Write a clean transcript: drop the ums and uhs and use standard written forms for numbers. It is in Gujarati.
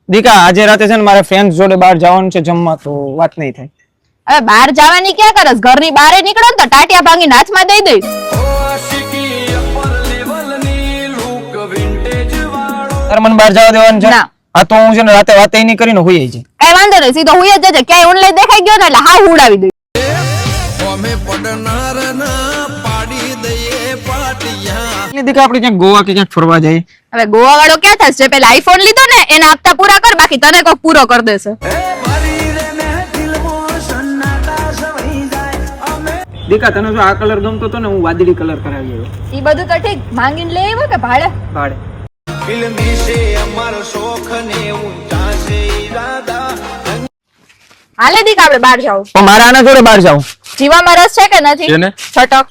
દીકા આજે રાતે છે ને મારે ફ્રેન્ડ્સ જોડે બહાર જવાનું છે જમવા, તો વાત નહીં થાય. હવે બહાર જવાની ક્યાં કરસ? ઘરની બહાર નીકળો ને તો ટાટિયા ભાંગીને હાથમાં દઈ દઈશ. તારે મને બહાર જવા દેવાનું છે? ના. હા તો હું છે ને રાતે વાત નહીં કરીને હુઈ જાય. કઈ વાંધો નહીં, સીધો હુઈ જ જજે. ક્યાંય ઓનલાઈન દેખાઈ ગયો ને એટલે હાવ ઉડાવી દઈશ. દીકા આપણે ક્યાંક ગોવા કે ક્યાંક ફરવા જઈએ. હવે ગોવા વાળો ક્યાં થશે? પેલા આઈફોન લીધો ને એના હપ્તા પૂરા કર, બાકી તને કોક પૂરો કરી દેશે. દીકા તને જો આ કલર ગમતો તો ને હું વાદળી કલર કરાવી આવ્યો. ઈ બધું તો ઠીક, માંગીને લઈ આવ્યો કે ભાડે? ભાડે. હાલે દીક આપણે બહાર જાવ. પણ મારે આના જોડે બહાર જાવ. જીવામાં રસ છે કે નથી? છે ને. છટક.